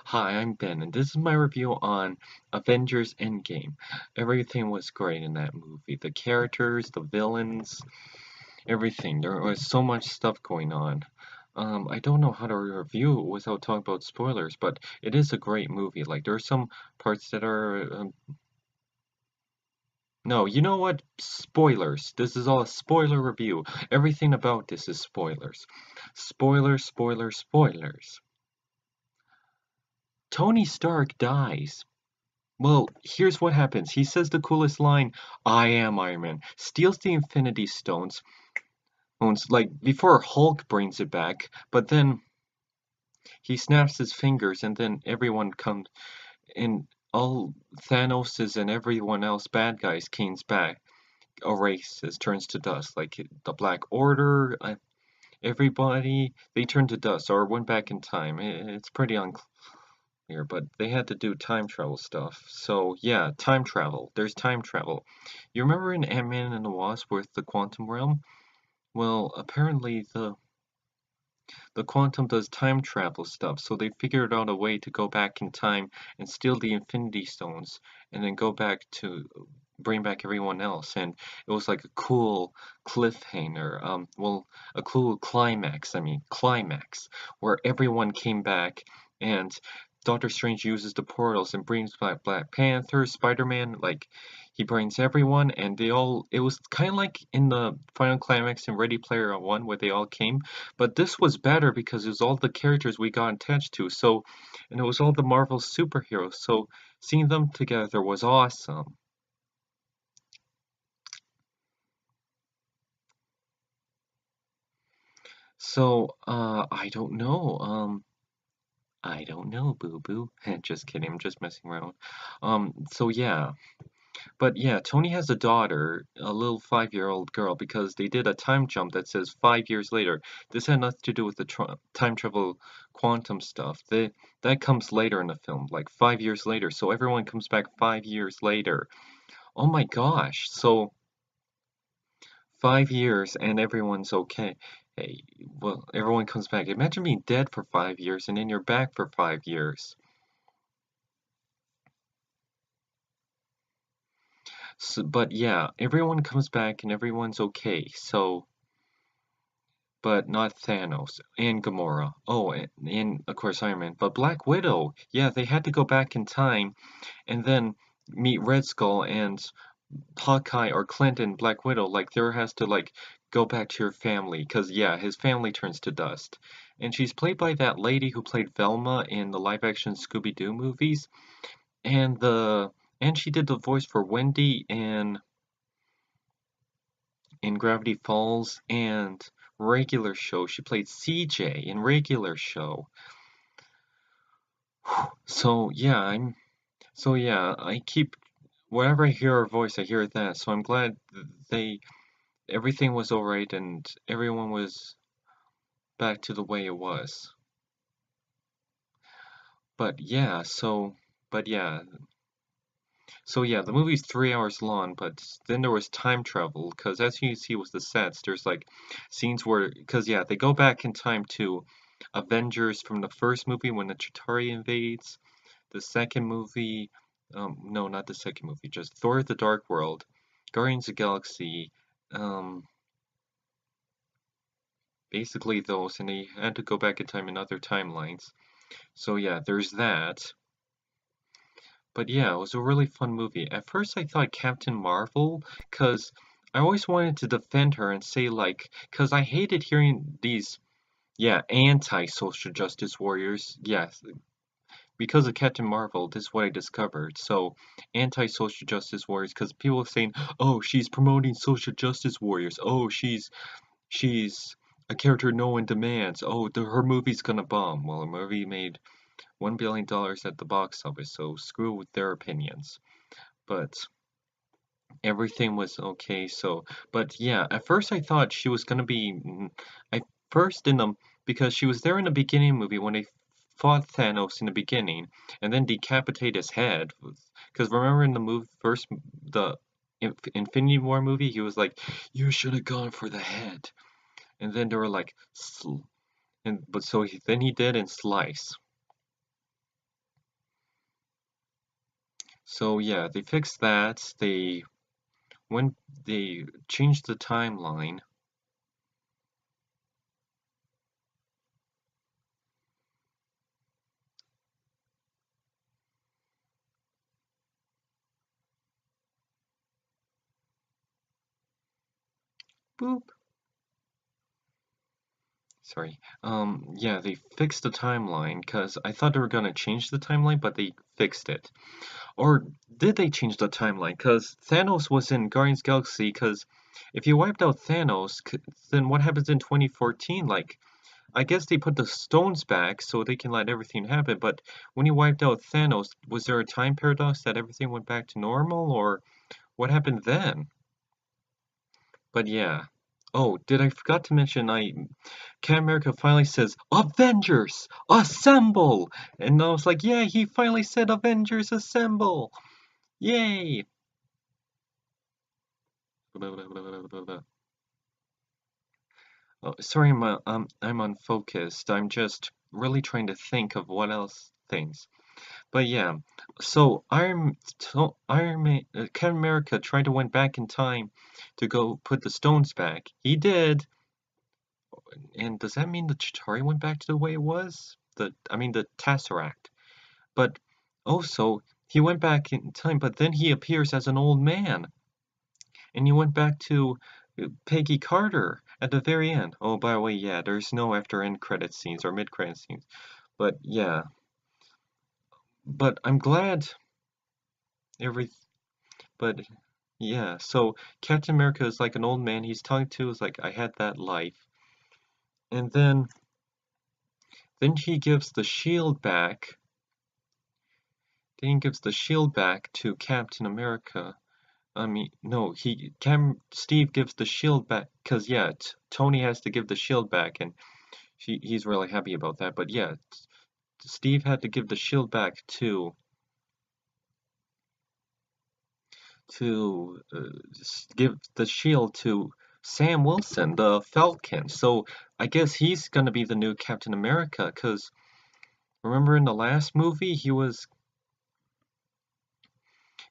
Hi, I'm Ben, and this is my review on Avengers Endgame. Everything was great in that movie. The characters, the villains, everything. There was so much stuff going on. I don't know how to review it without talking about spoilers, but it is a great movie. Like, there are some parts that are. No, you know what? Spoilers. This is all a spoiler review. Everything about this is spoilers. Spoilers, spoilers, spoilers. Tony Stark dies. Well, here's what happens. He says the coolest line, I am Iron Man, steals the Infinity Stones, like before Hulk brings it back, but then he snaps his fingers and then everyone comes and all Thanos's and everyone else bad guys comes back, erases, turns to dust. Like the Black Order, everybody, they turn to dust or went back in time. It's pretty unclear here, but they had to do time travel stuff. So yeah, time travel. There's time travel. You remember in Ant-Man and the Wasp with the quantum realm? Well, apparently the quantum does time travel stuff, so they figured out a way to go back in time and steal the Infinity Stones and then go back to bring back everyone else. And it was like a cool cliffhanger. Well, a cool climax. I mean, climax where everyone came back and Doctor Strange uses the portals and brings back Black Panther, Spider-Man, like he brings everyone and they all it was kind of like in the final climax in Ready Player One where they all came, but this was better because it was all the characters we got attached to. So and it was all the Marvel superheroes. So seeing them together was awesome. So I don't know. I don't know, boo boo. Just kidding, I'm just messing around. So yeah. But yeah, Tony has a daughter, a little 5-year-old girl, because they did a time jump that says 5 years later. This had nothing to do with the time travel quantum stuff. That comes later in the film, like 5 years later. So everyone comes back 5 years later. Oh my gosh. So 5 years and everyone's okay. Hey, well, everyone comes back. Imagine being dead for 5 years and then you're back for 5 years. So, but yeah, everyone comes back and everyone's okay. So. But not Thanos and Gamora. Oh, and of course Iron Man. But Black Widow, yeah, they had to go back in time and then meet Red Skull and Hawkeye or Clint and Black Widow. Like there has to like go back to your family because yeah, his family turns to dust. And she's played by that lady who played Velma in the live-action Scooby-Doo movies, and the and she did the voice for Wendy in Gravity Falls and Regular Show. She played CJ in Regular Show. So yeah, I keep whenever I hear her voice, I hear that. So I'm glad they everything was alright and everyone was back to the way it was. But yeah, so but yeah, so yeah, the movie's 3 hours long, but then there was time travel because as you can see with the sets, there's like scenes where because yeah, they go back in time to Avengers from the first movie when the Chitauri invades, the second movie, no, not the second movie, just Thor: The Dark World, Guardians of the Galaxy, um, basically those, and they had to go back in time in other timelines. So yeah, there's that. But yeah, it was a really fun movie. At first I thought Captain Marvel, cause I always wanted to defend her and say like, cause I hated hearing these, yeah, anti-social justice warriors. Yes, because of Captain Marvel, this is what I discovered. So, anti-social justice warriors, because people are saying, "Oh, she's promoting social justice warriors. Oh, she's a character no one demands. Oh, her movie's gonna bomb." Well, a movie made $1 billion at the box office, so screw with their opinions. But everything was okay. So, but yeah, at first I thought she was gonna be. I first in the because she was there in the beginning movie when they fought Thanos in the beginning, and then decapitate his head. Because remember in the movie first the Infinity War movie, he was like, "You should have gone for the head," and then they were like, and but so then he did in Slice. So yeah, they fixed that. When they changed the timeline. Boop. Sorry. Yeah, they fixed the timeline because I thought they were gonna change the timeline, but they fixed it. Or did they change the timeline? Because Thanos was in Guardians Galaxy. Because if you wiped out Thanos, then what happens in 2014? Like, I guess they put the stones back so they can let everything happen. But when you wiped out Thanos, was there a time paradox that everything went back to normal, or what happened then? But yeah. Oh, did I forgot to mention Captain America finally says, Avengers, assemble! And I was like, yeah, he finally said Avengers assemble! Yay! Oh, sorry, I'm unfocused. I'm just really trying to think of what else things. But yeah, so Iron Man, Captain America tried to went back in time to go put the stones back. He did, and does that mean the Chitauri went back to the way it was? I mean the Tesseract. But also, he went back in time, but then he appears as an old man, and he went back to Peggy Carter at the very end. Oh, by the way, yeah, there's no after end credit scenes or mid credit scenes. But yeah, but I'm glad every. But yeah, so Captain America is like an old man. He's talking to is like I had that life, and then he gives the shield back. Then he gives the shield back to Captain America. I mean, no, Steve gives the shield back because yeah, Tony has to give the shield back, and he's really happy about that. But yeah, Steve had to give the shield back to give the shield to Sam Wilson, the Falcon. So I guess he's gonna be the new Captain America. Because remember in the last movie,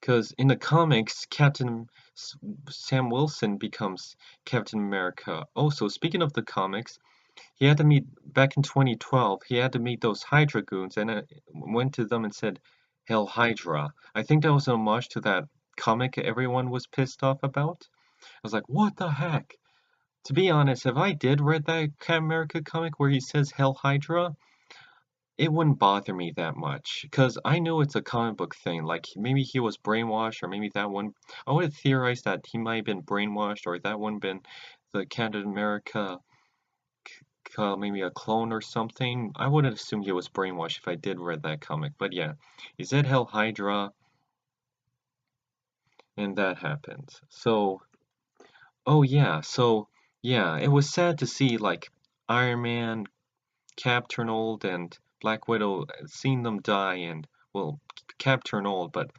because in the comics, Sam Wilson becomes Captain America. Also, speaking of the comics, he had to meet back in 2012. He had to meet those Hydra goons, and went to them and said, "Hail Hydra." I think that was an homage to that comic everyone was pissed off about. I was like, what the heck? To be honest, if I did read that Captain America comic where he says Hail Hydra, it wouldn't bother me that much because I know it's a comic book thing. Like maybe he was brainwashed, or maybe that one. I would have theorized that he might have been brainwashed, or that one been the Captain America, maybe a clone or something. I wouldn't assume he was brainwashed if I did read that comic. But yeah, he said Hell Hydra, and that happened. Oh yeah, so yeah, it was sad to see like Iron Man, Cap turn old, and Black Widow, seeing them die, and well, Cap turn old, but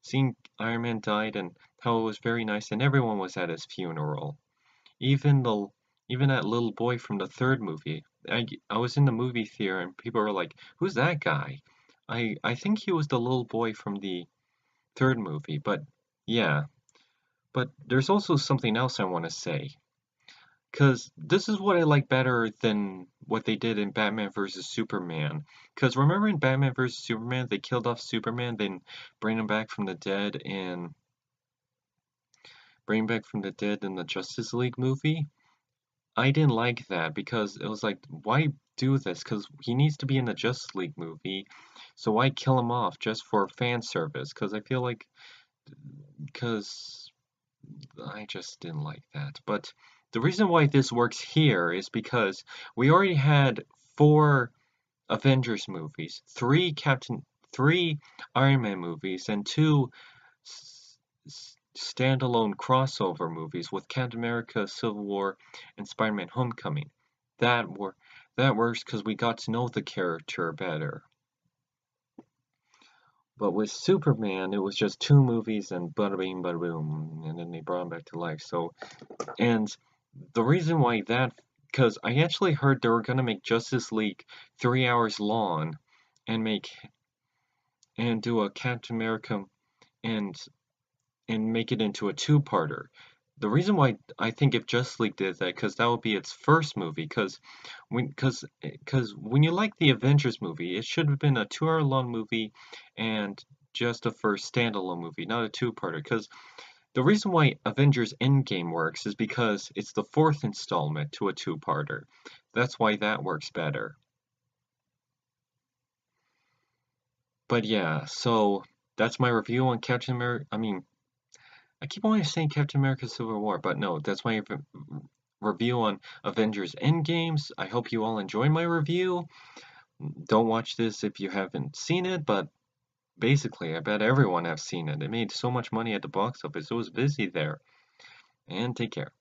seeing Iron Man died and how it was very nice, and everyone was at his funeral. Even the even that little boy from the third movie. I was in the movie theater and people were like, "Who's that guy?" I think he was the little boy from the third movie, but yeah. But there's also something else I want to say. Because this is what I like better than what they did in Batman vs. Superman. Because remember in Batman vs. Superman, they killed off Superman, then bring him back from the dead in the Justice League movie? I didn't like that because it was like, why do this? Because he needs to be in the Justice League movie, so why kill him off just for fan service? Because I feel like, because I just didn't like that. But the reason why this works here is because we already had four Avengers movies, three Iron Man movies, and two standalone crossover movies with Captain America: Civil War and Spider-Man: Homecoming. That were that works because we got to know the character better. But with Superman, it was just two movies and bada bing, bada boom, and then they brought him back to life. So, and the reason why because I actually heard they were gonna make Justice League 3 hours long, and do a Captain America. and make it into a two-parter. The reason why I think if Just League did that, because that would be its first movie, because when you like the Avengers movie, it should have been a 2 hour long movie and just a first standalone movie, not a two-parter. Because the reason why Avengers Endgame works is because it's the fourth installment to a two-parter. That's why that works better. But yeah, so that's my review on Captain America. I mean, I keep on saying Captain America Civil War, but no, that's my review on Avengers Endgames. I hope you all enjoy my review. Don't watch this if you haven't seen it, but basically, I bet everyone has seen it. It made so much money at the box office. It was busy there. And take care.